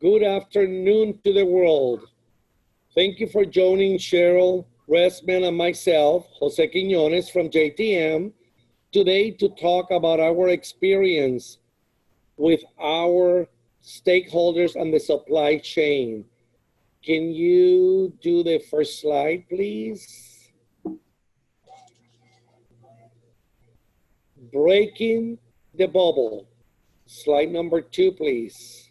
Good afternoon to the world. Thank you for joining Cheryl Restman and myself, Jose Quinones from JTM, today to talk about our experience with our stakeholders and the supply chain. Can you do the first slide, please? Breaking the bubble. Slide number 2, please.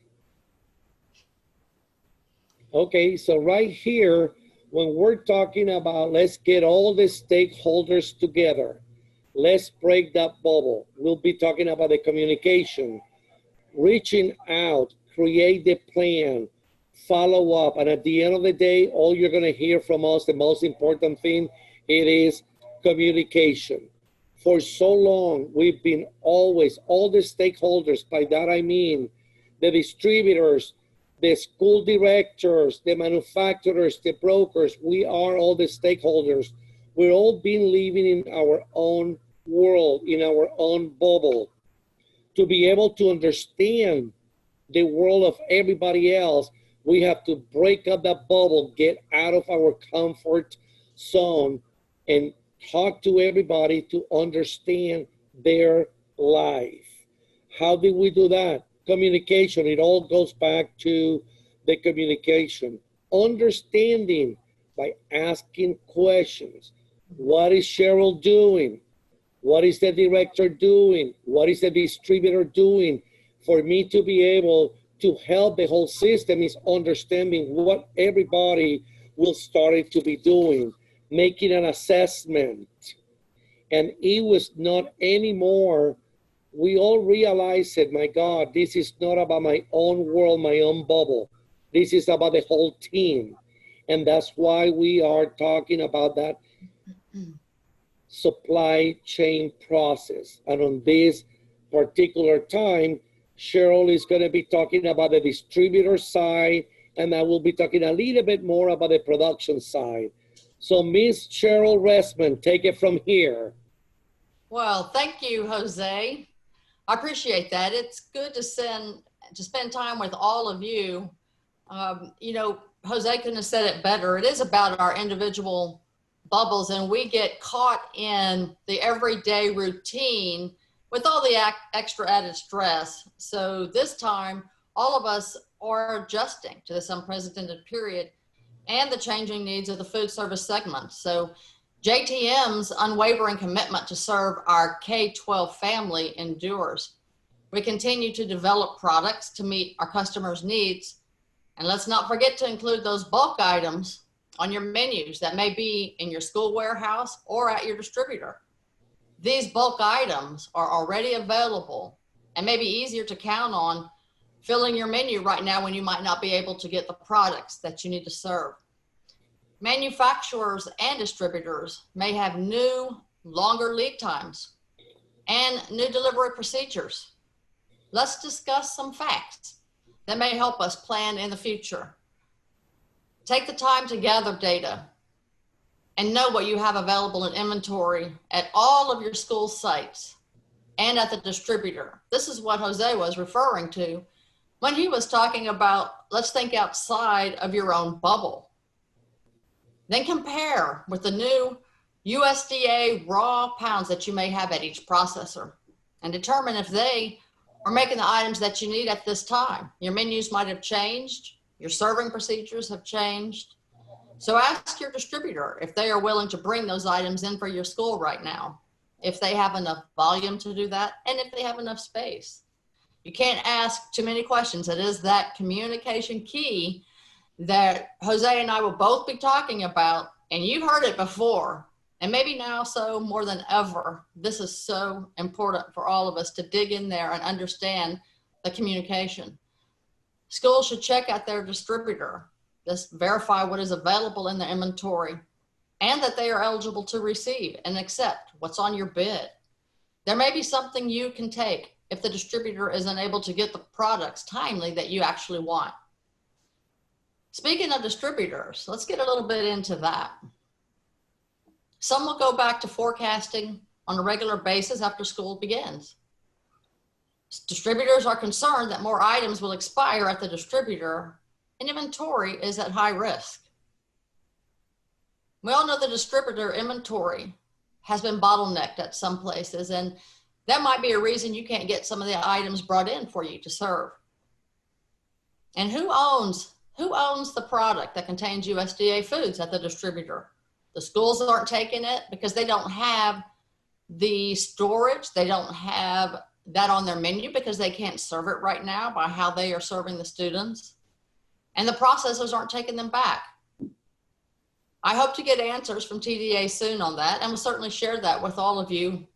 Okay, so right here, when we're talking about let's get all the stakeholders together, let's break that bubble. We'll be talking about the communication, reaching out, create the plan, follow up, and at the end of the day, all you're gonna hear from us, the most important thing, it is communication. For so long, we've been always, all the stakeholders, by that I mean the distributors, the school directors, the manufacturers, the brokers, we are all the stakeholders. We're all been living in our own world, in our own bubble. To be able to understand the world of everybody else, we have to break up that bubble, get out of our comfort zone, and talk to everybody to understand their life. How did we do that? Communication, it all goes back to the communication. Understanding by asking questions. What is Cheryl doing? What is the director doing? What is the distributor doing? For me to be able to help the whole system is understanding what everybody will start to be doing, making an assessment. And it was not anymore. We all realized that, my God, this is not about my own world, my own bubble. This is about the whole team. And that's why we are talking about that supply chain process. And on this particular time, Cheryl is going to be talking about the distributor side, and I will be talking a little bit more about the production side. So Miss Cheryl Restman, take it from here. Well, thank you, Jose. I appreciate that. It's good to spend time with all of you. You know, Jose couldn't have said it better. It is about our individual bubbles, and we get caught in the everyday routine with all the extra added stress. So this time, all of us are adjusting to this unprecedented period and the changing needs of the food service segment. So JTM's unwavering commitment to serve our K-12 family endures. We continue to develop products to meet our customers' needs. And let's not forget to include those bulk items on your menus that may be in your school warehouse or at your distributor. These bulk items are already available and may be easier to count on filling your menu right now when you might not be able to get the products that you need to serve. Manufacturers and distributors may have new, longer lead times and new delivery procedures. Let's discuss some facts that may help us plan in the future. Take the time to gather data and know what you have available in inventory at all of your school sites and at the distributor. This is what Jose was referring to when he was talking about, let's think outside of your own bubble. Then compare with the new USDA raw pounds that you may have at each processor and determine if they are making the items that you need at this time. Your menus might have changed, your serving procedures have changed. So ask your distributor if they are willing to bring those items in for your school right now, if they have enough volume to do that, and if they have enough space. You can't ask too many questions. It is that communication key that Jose and I will both be talking about, and you've heard it before, and maybe now so more than ever. This is so important for all of us to dig in there and understand the communication. Schools should check out their distributor, just verify what is available in their inventory, and that they are eligible to receive and accept what's on your bid. There may be something you can take if the distributor isn't able to get the products timely that you actually want. Speaking of distributors, let's get a little bit into that. Some will go back to forecasting on a regular basis after school begins. Distributors are concerned that more items will expire at the distributor and inventory is at high risk. We all know the distributor inventory has been bottlenecked at some places, and that might be a reason you can't get some of the items brought in for you to serve. And who owns the product that contains USDA foods at the distributor? The schools aren't taking it because they don't have the storage. They don't have that on their menu because they can't serve it right now by how they are serving the students. And the processors aren't taking them back. I hope to get answers from TDA soon on that, and we'll certainly share that with all of you,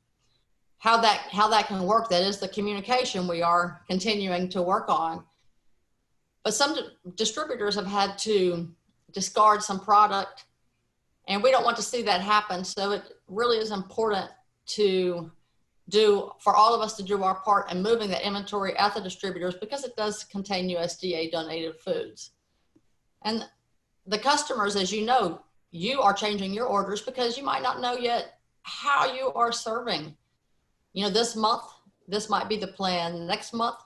how that can work. That is the communication we are continuing to work on. But some distributors have had to discard some product, and we don't want to see that happen. So it really is important for all of us to do our part in moving that inventory at the distributors, because it does contain USDA donated foods. And the customers, as you know, you are changing your orders because you might not know yet how you are serving. You know, this month, this might be the plan. Next month,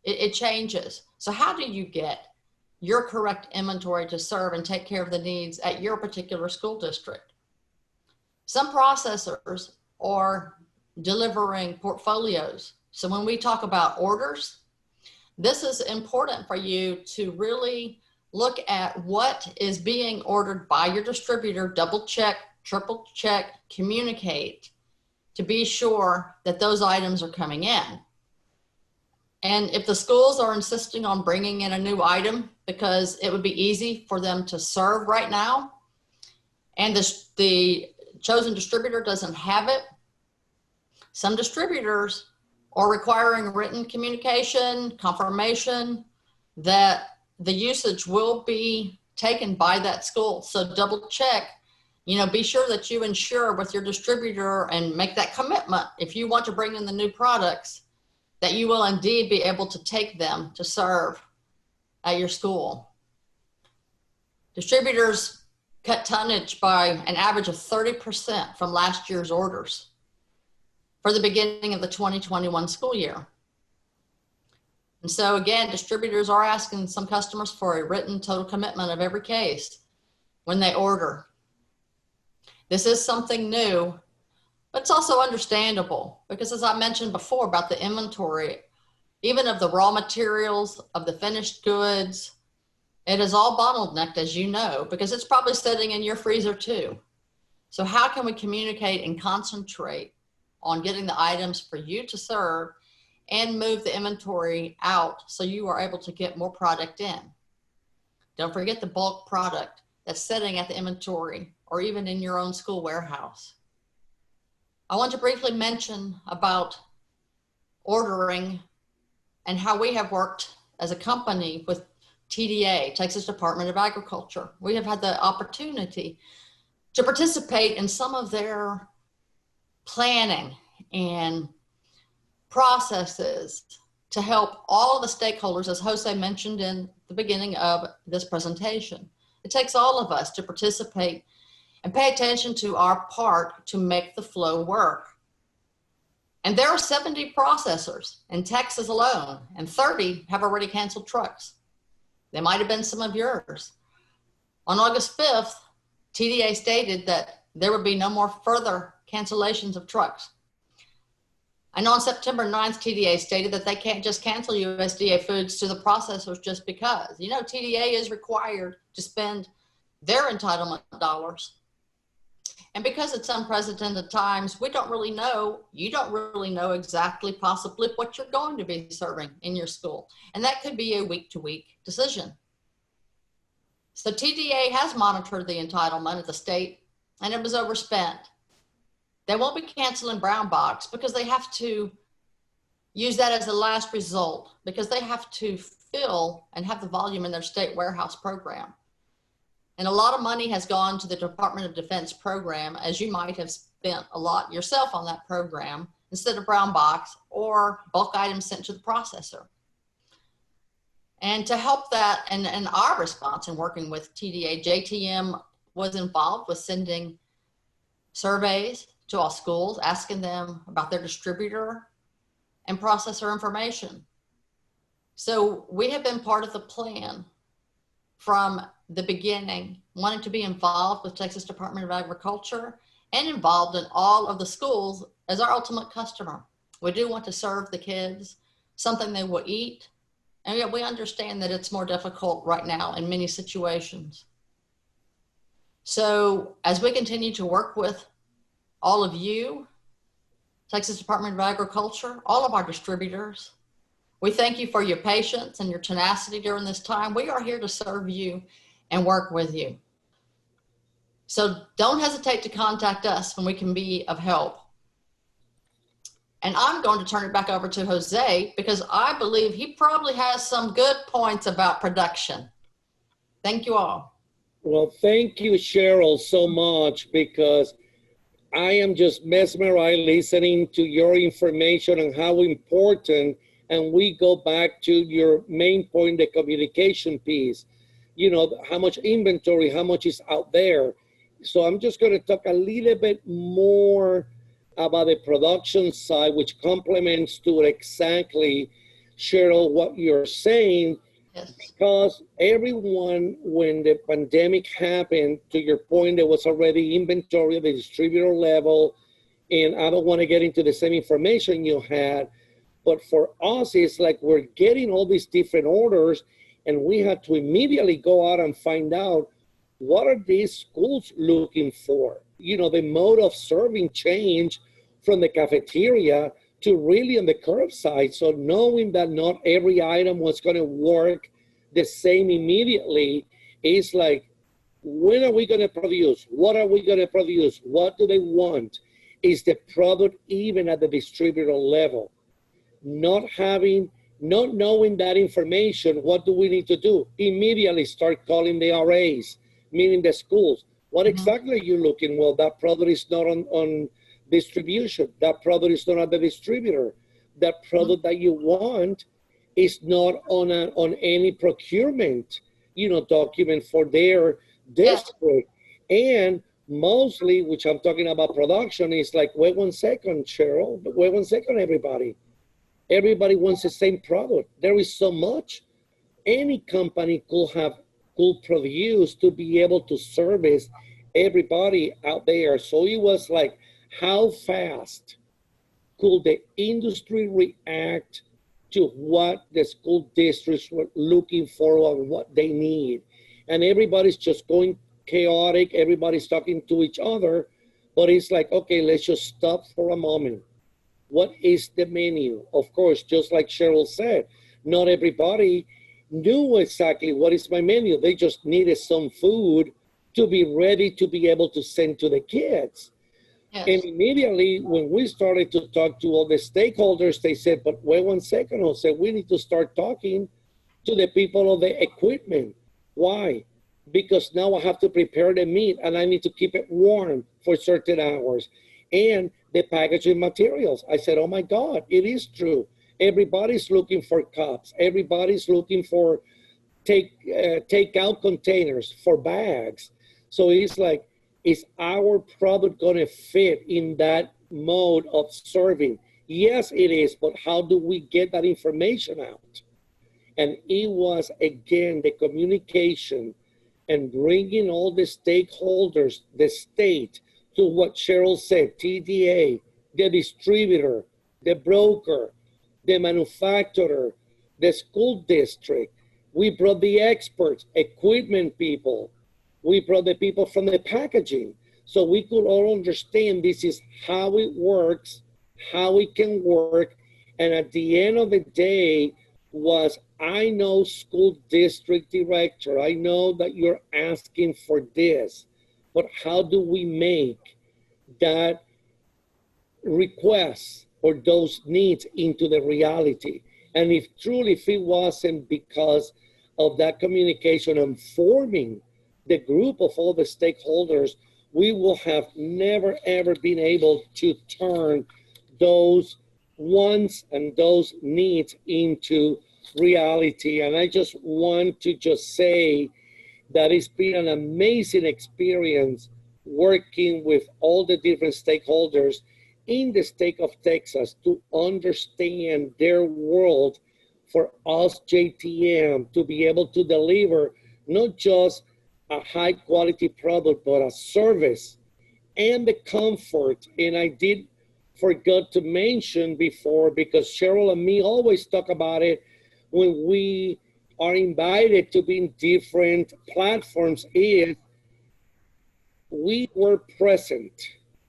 it changes. So how do you get your correct inventory to serve and take care of the needs at your particular school district? Some processors are delivering portfolios. So when we talk about orders, this is important for you to really look at what is being ordered by your distributor, double check, triple check, communicate to be sure that those items are coming in. And if the schools are insisting on bringing in a new item because it would be easy for them to serve right now, and the chosen distributor doesn't have it, some distributors are requiring written communication, confirmation that the usage will be taken by that school. So double check, be sure that you ensure with your distributor and make that commitment. If you want to bring in the new products, that you will indeed be able to take them to serve at your school. Distributors cut tonnage by an average of 30% from last year's orders for the beginning of the 2021 school year. And so again, distributors are asking some customers for a written total commitment of every case when they order. This is something new, but it's also understandable because, as I mentioned before about the inventory, even of the raw materials, of the finished goods, it is all bottlenecked, as you know, because it's probably sitting in your freezer too. So how can we communicate and concentrate on getting the items for you to serve and move the inventory out so you are able to get more product in? Don't forget the bulk product that's sitting at the inventory or even in your own school warehouse. I want to briefly mention about ordering and how we have worked as a company with TDA, Texas Department of Agriculture. We have had the opportunity to participate in some of their planning and processes to help all of the stakeholders, as Jose mentioned in the beginning of this presentation. It takes all of us to participate and pay attention to our part to make the flow work. And there are 70 processors in Texas alone, and 30 have already canceled trucks. They might have been some of yours. On August 5th, TDA stated that there would be no more further cancellations of trucks. And on September 9th, TDA stated that they can't just cancel USDA foods to the processors just because. TDA is required to spend their entitlement dollars. And because it's unprecedented times, we don't really know, you don't really know exactly possibly what you're going to be serving in your school. And that could be a week-to-week decision. So TDA has monitored the entitlement at the state, and it was overspent. They won't be canceling brown box because they have to use that as a last result because they have to fill and have the volume in their state warehouse program. And a lot of money has gone to the Department of Defense program, as you might have spent a lot yourself on that program instead of brown box or bulk items sent to the processor. And to help that and our response in working with TDA, JTM was involved with sending surveys to all schools, asking them about their distributor and process our information. So we have been part of the plan from the beginning, wanting to be involved with Texas Department of Agriculture and involved in all of the schools as our ultimate customer. We do want to serve the kids something they will eat. And yet we understand that it's more difficult right now in many situations. So as we continue to work with all of you, Texas Department of Agriculture, all of our distributors, we thank you for your patience and your tenacity during this time. We are here to serve you and work with you. So don't hesitate to contact us when we can be of help. And I'm going to turn it back over to Jose because I believe he probably has some good points about production. Thank you all. Well, thank you, Cheryl, so much, because I am just mesmerized listening to your information and how important, and we go back to your main point, the communication piece, you know, how much inventory, how much is out there. So I'm just going to talk a little bit more about the production side, which complements to exactly, Cheryl, what you're saying. Yes. Because everyone, when the pandemic happened, to your point, there was already inventory at the distributor level, and I don't want to get into the same information you had, but for us, it's like we're getting all these different orders, and we had to immediately go out and find out what are these schools looking for. You know, the mode of serving changed from the cafeteria to really on the curbside. So knowing that not every item was going to work the same immediately is like, when are we going to produce? What are we going to produce? What do they want? Is the product even at the distributor level? Not knowing that information, what do we need to do? Immediately start calling the RAs, meaning the schools. What exactly are you looking? Well, that product is not on distribution. That product is not at the distributor. That product that you want is not on any procurement, you know, document for their district. And mostly, which I'm talking about production, is like, wait 1 second, Cheryl, wait 1 second, everybody. Everybody wants the same product. There is so much any company could produce to be able to service everybody out there. So it was like, how fast could the industry react to what the school districts were looking for and what they need? And everybody's just going chaotic. Everybody's talking to each other, but it's like, okay, let's just stop for a moment. What is the menu? Of course, just like Cheryl said, not everybody knew exactly what is my menu. They just needed some food to be ready to be able to send to the kids. Yes. And immediately when we started to talk to all the stakeholders, they said, but wait 1 second, Jose, we need to start talking to the people of the equipment. Why? Because now I have to prepare the meat and I need to keep it warm for certain hours. And the packaging materials. I said, oh my God, it is true. Everybody's looking for cups. Everybody's looking for take-out containers for bags. So it's like, is our product going to fit in that mode of serving? Yes, it is, but how do we get that information out? And it was, again, the communication and bringing all the stakeholders, the state, to what Cheryl said, TDA, the distributor, the broker, the manufacturer, the school district. We brought the experts, equipment people. We brought the people from the packaging. So we could all understand this is how it works, how it can work. And at the end of the day was, I know school district director, I know that you're asking for this, but how do we make that request or those needs into the reality? And if it wasn't because of that communication and forming the group of all the stakeholders, we will have never, ever been able to turn those wants and those needs into reality. And I just want to just say that it's been an amazing experience working with all the different stakeholders. in the state of Texas to understand their world, for us JTM to be able to deliver not just a high quality product, but a service and the comfort. And I did forgot to mention before, because Cheryl and me always talk about it when we are invited to be in different platforms, is we were present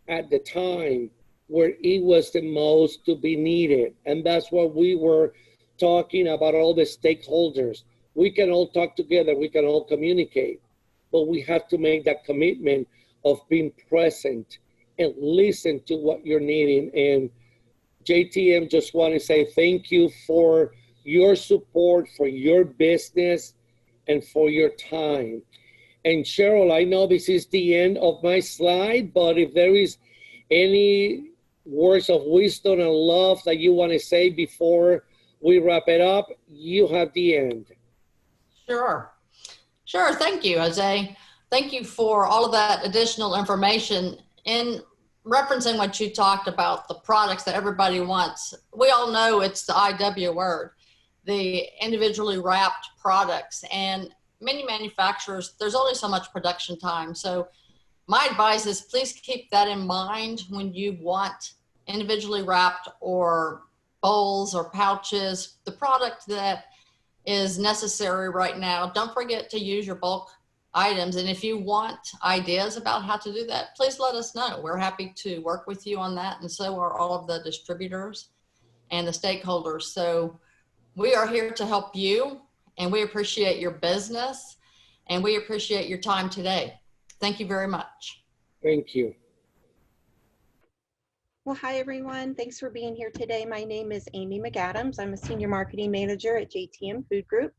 at the time where it was the most to be needed. And that's what we were talking about, all the stakeholders. We can all talk together, we can all communicate, but we have to make that commitment of being present and listen to what you're needing. And JTM, just want to say thank you for your support, for your business, and for your time. And Cheryl, I know this is the end of my slide, but if there is any words of wisdom and love that you want to say before we wrap it up, you have the end. Sure. Sure. Thank you, Jose. Thank you for all of that additional information. In referencing what you talked about, the products that everybody wants, we all know it's the IW word, the individually wrapped products. And many manufacturers, there's only so much production time. So my advice is please keep that in mind when you want individually wrapped or bowls or pouches, the product that is necessary right now. Don't forget to use your bulk items. And if you want ideas about how to do that, please let us know. We're happy to work with you on that. And so are all of the distributors and the stakeholders. So we are here to help you, and we appreciate your business, and we appreciate your time today. Thank you very much. Thank you. Well, hi, everyone. Thanks for being here today. My name is Amy McAdams. I'm a Senior Marketing Manager at JTM Food Group.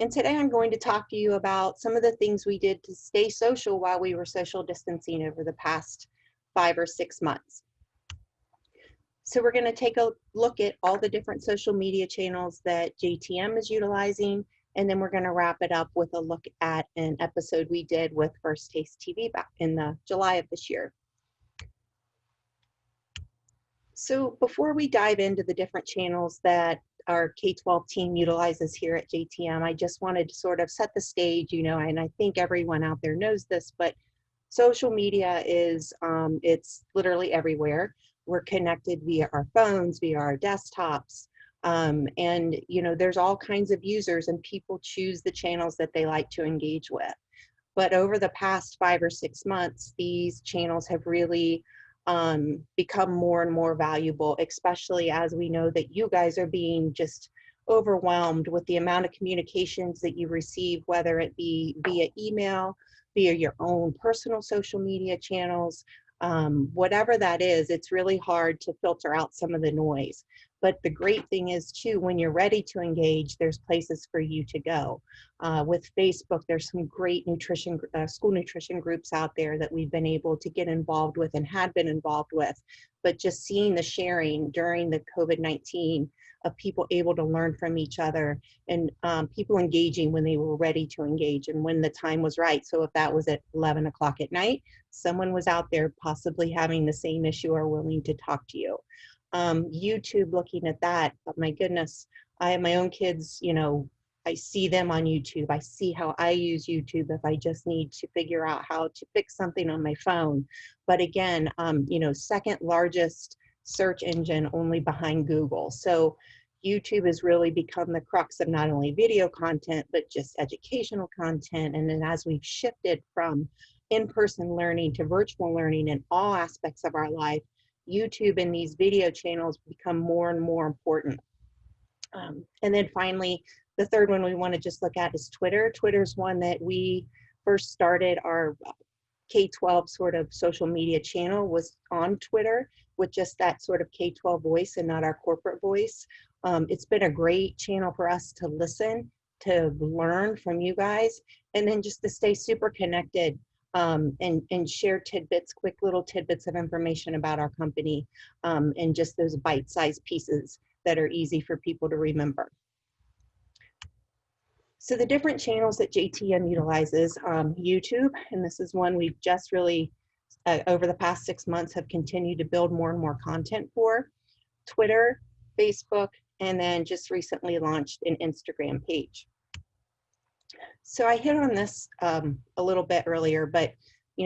And today I'm going to talk to you about some of the things we did to stay social while we were social distancing over the past 5 or 6 months. So we're going to take a look at all the different social media channels that JTM is utilizing, and then we're going to wrap it up with a look at an episode we did with First Taste TV back in July of this year. So before we dive into the different channels that our K-12 team utilizes here at JTM, I just wanted to sort of set the stage, and I think everyone out there knows this, but social media is, it's literally everywhere. We're connected via our phones, via our desktops, and, there's all kinds of users, and people choose the channels that they like to engage with. But over the past 5 or 6 months, these channels have really become more and more valuable, especially as we know that you guys are being just overwhelmed with the amount of communications that you receive, whether it be via email, via your own personal social media channels, whatever that is. It's really hard to filter out some of the noise. But the great thing is too, when you're ready to engage, there's places for you to go. With Facebook, there's some great nutrition, school nutrition groups out there that we've been able to get involved with and had been involved with. But just seeing the sharing during the COVID-19 of people able to learn from each other, and people engaging when they were ready to engage and when the time was right. So if that was at 11 o'clock at night, someone was out there possibly having the same issue or willing to talk to you. YouTube, looking at that, but my goodness, I have my own kids, I see them on YouTube. I see how I use YouTube if I just need to figure out how to fix something on my phone. But again, second largest search engine only behind Google. So YouTube has really become the crux of not only video content, but just educational content. And then as we've shifted from in-person learning to virtual learning in all aspects of our life, YouTube and these video channels become more and more important. And then finally, the third one we want to just look at is Twitter. Twitter's one that we first started our K-12 sort of social media channel was on Twitter with just that sort of K-12 voice and not our corporate voice. It's been a great channel for us to listen, to learn from you guys, and then just to stay super connected. And share tidbits, quick little tidbits of information about our company, and just those bite-sized pieces that are easy for people to remember. So the different channels that JTM utilizes, YouTube, and this is one we've just really over the past 6 months have continued to build more and more content for: Twitter, Facebook, and then just recently launched an Instagram page. So I hit on this a little bit earlier, but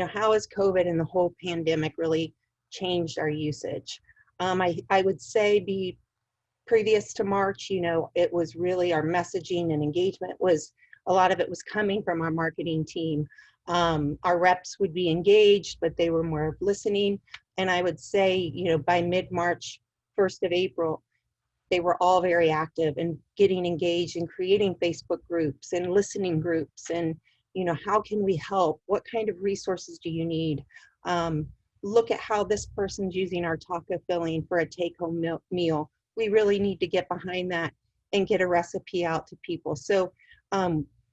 how has COVID and the whole pandemic really changed our usage? I would say previous to March, it was really our messaging and engagement a lot of it was coming from our marketing team. Our reps would be engaged, but they were more of listening. And I would say, by mid-March, 1st of April, they were all very active and getting engaged and creating Facebook groups and listening groups. And, how can we help? What kind of resources do you need? Look at how this person's using our taco filling for a take-home meal. We really need to get behind that and get a recipe out to people. So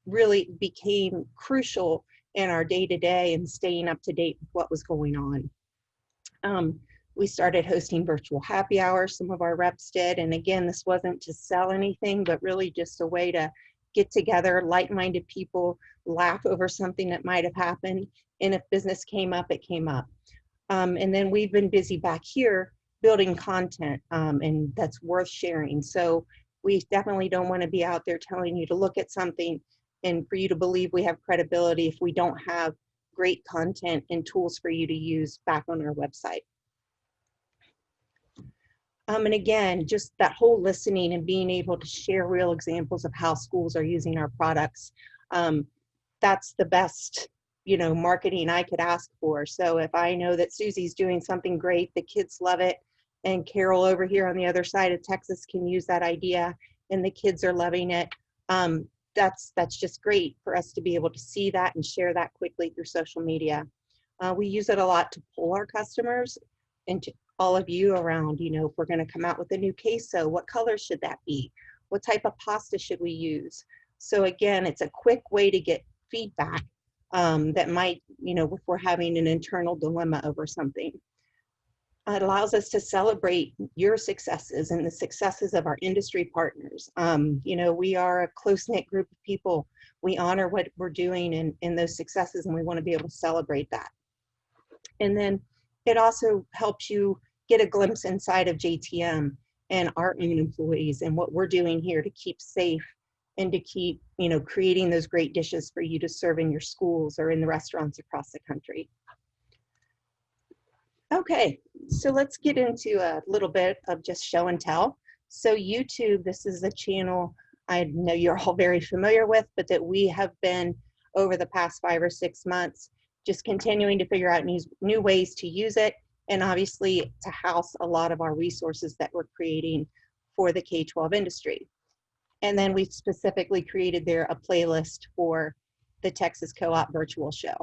really became crucial in our day-to-day and staying up to date with what was going on. We started hosting virtual happy hours, some of our reps did. And again, this wasn't to sell anything, but really just a way to get together, like-minded people, laugh over something that might have happened. And if business came up, it came up. And then we've been busy back here building content, and that's worth sharing. So we definitely don't want to be out there telling you to look at something and for you to believe we have credibility if we don't have great content and tools for you to use back on our website. And again, just that whole listening and being able to share real examples of how schools are using our products. That's the best, marketing I could ask for. So if I know that Susie's doing something great, the kids love it, and Carol over here on the other side of Texas can use that idea and the kids are loving it, that's just great for us to be able to see that and share that quickly through social media. We use it a lot to pull our customers and to all of you around, if we're going to come out with a new queso, what color should that be? What type of pasta should we use? So again, it's a quick way to get feedback that might, if we're having an internal dilemma over something. It allows us to celebrate your successes and the successes of our industry partners. We are a close-knit group of people. We honor what we're doing and those successes, and we want to be able to celebrate that. And then it also helps you get a glimpse inside of JTM and our own employees and what we're doing here to keep safe and to keep, creating those great dishes for you to serve in your schools or in the restaurants across the country. Okay, so let's get into a little bit of just show and tell. So YouTube, this is a channel I know you're all very familiar with, but that we have been over the past 5 or 6 months just continuing to figure out new ways to use it, and obviously to house a lot of our resources that we're creating for the K-12 industry. And then we specifically created there a playlist for the Texas Co-op virtual show.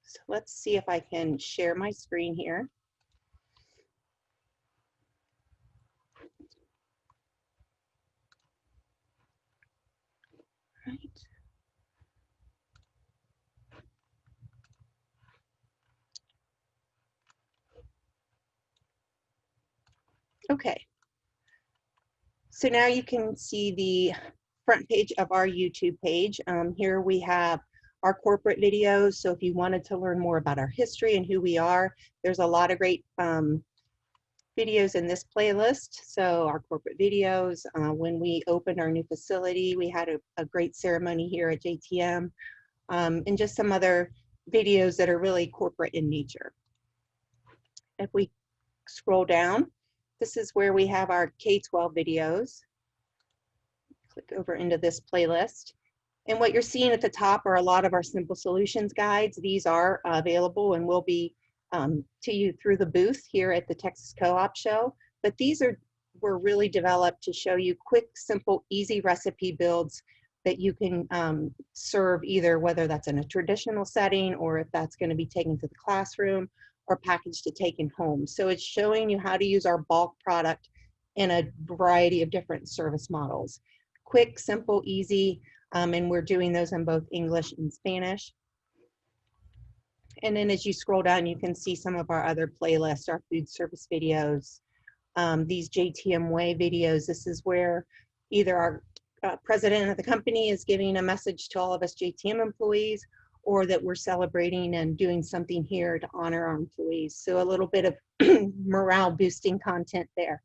So let's see if I can share my screen here. Right. Okay. So now you can see the front page of our YouTube page. Here we have our corporate videos. So if you wanted to learn more about our history and who we are, there's a lot of great videos in this playlist. So our corporate videos, when we opened our new facility, we had a great ceremony here at JTM, and just some other videos that are really corporate in nature. If we scroll down, this is where we have our K-12 videos. Click over into this playlist. And what you're seeing at the top are a lot of our simple solutions guides. These are available and will be to you through the booth here at the Texas Co-op Show. But these were really developed to show you quick, simple, easy recipe builds that you can serve either whether that's in a traditional setting or if that's going to be taken to the classroom or packaged to take in home. So it's showing you how to use our bulk product in a variety of different service models. Quick, simple, easy, and we're doing those in both English and Spanish. And then as you scroll down, you can see some of our other playlists, our food service videos, these JTM Way videos. This is where either our president of the company is giving a message to all of us JTM employees, or that we're celebrating and doing something here to honor our employees. So a little bit of morale boosting content there.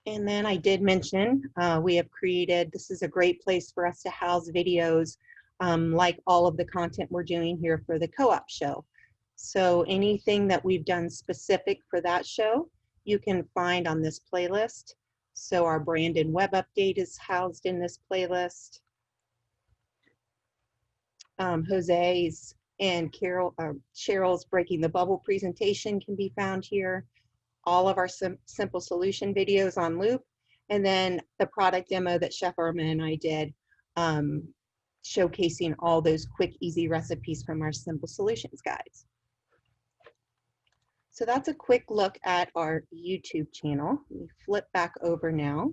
And then I did mention, we have created, this is a great place for us to house videos like all of the content we're doing here for the co-op show. So anything that we've done specific for that show, you can find on this playlist. So our Brandon web update is housed in this playlist. Jose's and Cheryl's Breaking the Bubble presentation can be found here. All of our simple solution videos on loop, and then the product demo that Chef Irma and I did, showcasing all those quick, easy recipes from our simple solutions guides. So that's a quick look at our YouTube channel. Let me flip back over now.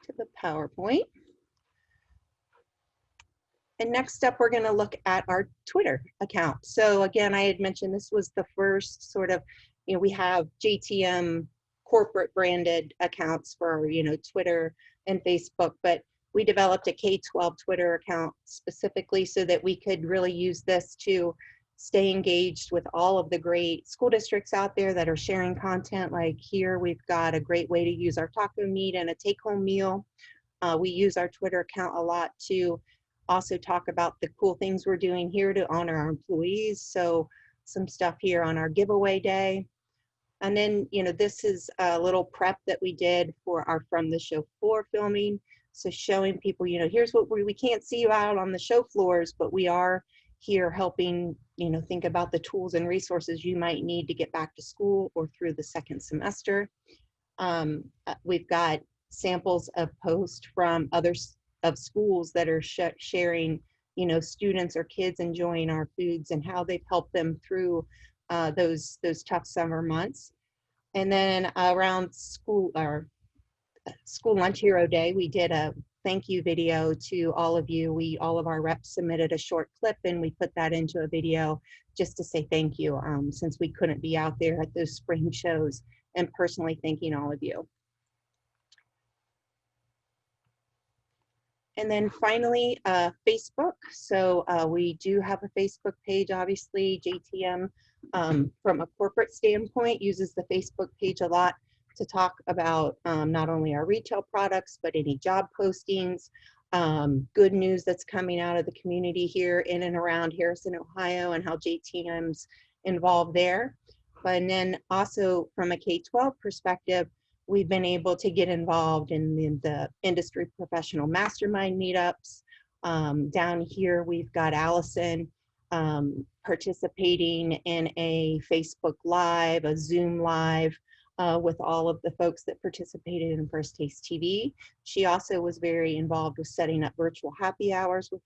To the PowerPoint. And next up, we're going to look at our Twitter account. So again, I had mentioned this was the first sort of, we have JTM corporate branded accounts for, Twitter and Facebook, but we developed a K-12 Twitter account specifically so that we could really use this to stay engaged with all of the great school districts out there that are sharing content. Like here, we've got a great way to use our taco meat and a take-home meal. We use our Twitter account a lot to also talk about the cool things we're doing here to honor our employees. So some stuff here on our giveaway day. And then, this is a little prep that we did for our From the Show Floor filming. So showing people, here's what we can't see you out on the show floors, but we are here helping, think about the tools and resources you might need to get back to school or through the second semester. We've got samples of posts from others of schools that are sharing, students or kids enjoying our foods and how they've helped them through those tough summer months. And then around school lunch hero day, we did a thank you video to all of you. All of our reps submitted a short clip and we put that into a video just to say thank you, since we couldn't be out there at those spring shows, and personally thanking all of you. And then finally, Facebook. So we do have a Facebook page, obviously. JTM, from a corporate standpoint, uses the Facebook page a lot to talk about not only our retail products, but any job postings, good news that's coming out of the community here in and around Harrison, Ohio, and how JTM's involved there. And then also from a K-12 perspective, we've been able to get involved in the industry professional mastermind meetups. Down here, we've got Allison participating in a Facebook Live, a Zoom Live with all of the folks that participated in First Taste TV. She also was very involved with setting up virtual happy hours with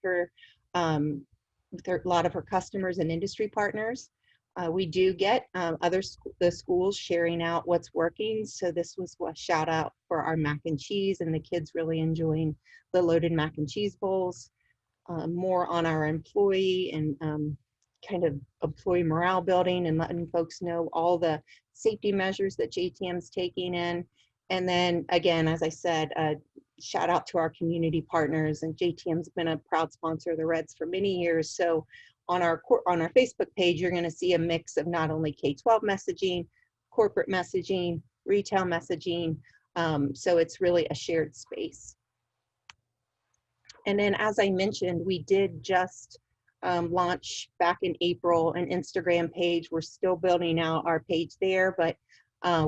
a lot of her customers and industry partners. We do get the schools sharing out what's working. So this was a shout out for our mac and cheese, and the kids really enjoying the loaded mac and cheese bowls. More on our employee and kind of employee morale building and letting folks know all the safety measures that JTM's taking in. And then again, as I said, shout out to our community partners, and JTM's been a proud sponsor of the Reds for many years. So on our Facebook page, you're going to see a mix of not only K-12 messaging, corporate messaging, retail messaging. So it's really a shared space. And then, as I mentioned, we did just launch back in April an Instagram page. We're still building out our page there, but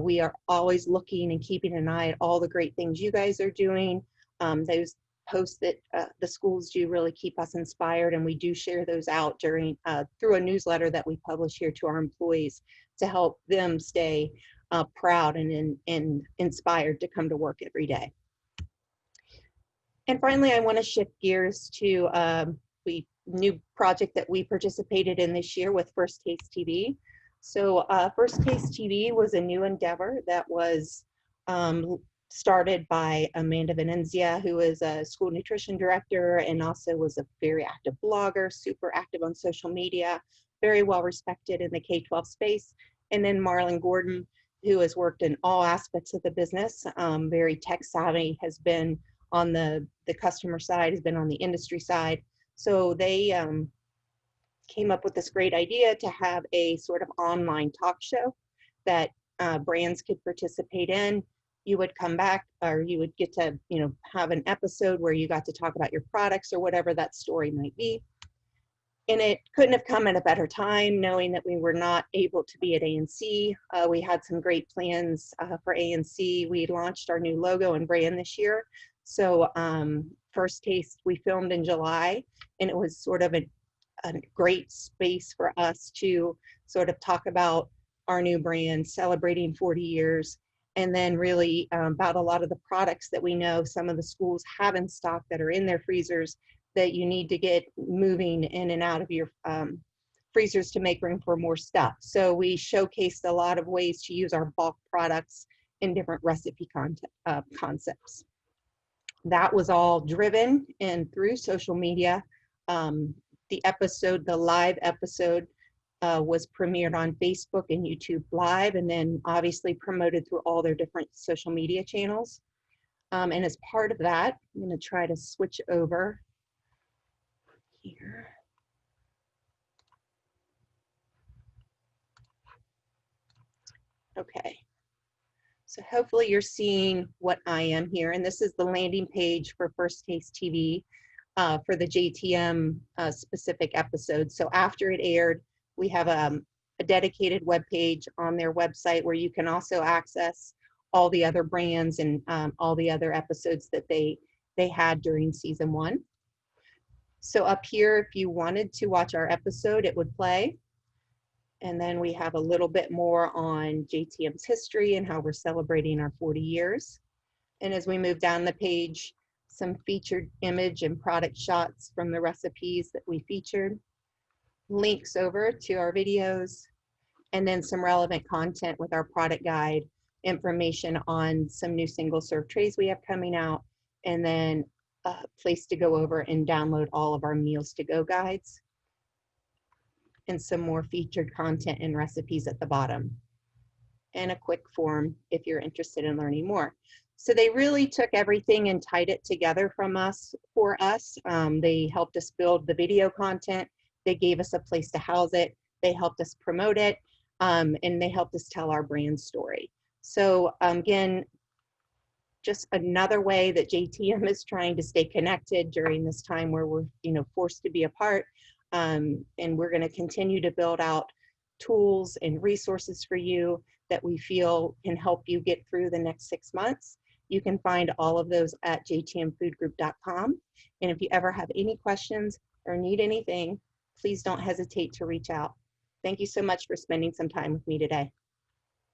we are always looking and keeping an eye at all the great things you guys are doing. Those posts that the schools do really keep us inspired, and we do share those out during through a newsletter that we publish here to our employees to help them stay proud and inspired to come to work every day. And finally, I want to shift gears to new project that we participated in this year with First Taste TV. So First Taste TV was a new endeavor that was started by Amanda Venenzia, who is a school nutrition director and also was a very active blogger, super active on social media, very well respected in the K-12 space. And then Marlon Gordon, who has worked in all aspects of the business, very tech savvy, has been on the customer side, has been on the industry side. So they came up with this great idea to have a sort of online talk show that brands could participate in. You would come back, or you would get to, you know, have an episode where you got to talk about your products or whatever that story might be. And it couldn't have come at a better time, knowing that we were not able to be at ANC. We had some great plans for ANC. We launched our new logo and brand this year. So First Taste, we filmed in July, and it was sort of a great space for us to sort of talk about our new brand, celebrating 40 years, and then really about a lot of the products that we know some of the schools have in stock that are in their freezers that you need to get moving in and out of your freezers to make room for more stuff. So we showcased a lot of ways to use our bulk products in different recipe concepts. That was all driven and through social media. The live episode was premiered on Facebook and YouTube Live, and then obviously promoted through all their different social media channels. And as part of that, I'm going to try to switch over here. Okay. So hopefully you're seeing what I am here. And this is the landing page for First Taste TV for the JTM specific episode. So after it aired, we have a dedicated web page on their website where you can also access all the other brands and all the other episodes that they had during season 1. So up here, if you wanted to watch our episode, it would play. And then we have a little bit more on JTM's history and how we're celebrating our 40 years. And as we move down the page, some featured image and product shots from the recipes that we featured, links over to our videos, and then some relevant content with our product guide, information on some new single serve trays we have coming out, and then a place to go over and download all of our meals to go guides, and some more featured content and recipes at the bottom, and a quick form if you're interested in learning more. So they really took everything and tied it together for us. They helped us build the video content. They gave us a place to house it. They helped us promote it, and they helped us tell our brand story. So again, just another way that JTM is trying to stay connected during this time where we're, you know, forced to be apart. And we're going to continue to build out tools and resources for you that we feel can help you get through the next 6 months. You can find all of those at jtmfoodgroup.com. And if you ever have any questions or need anything, please don't hesitate to reach out. Thank you so much for spending some time with me today.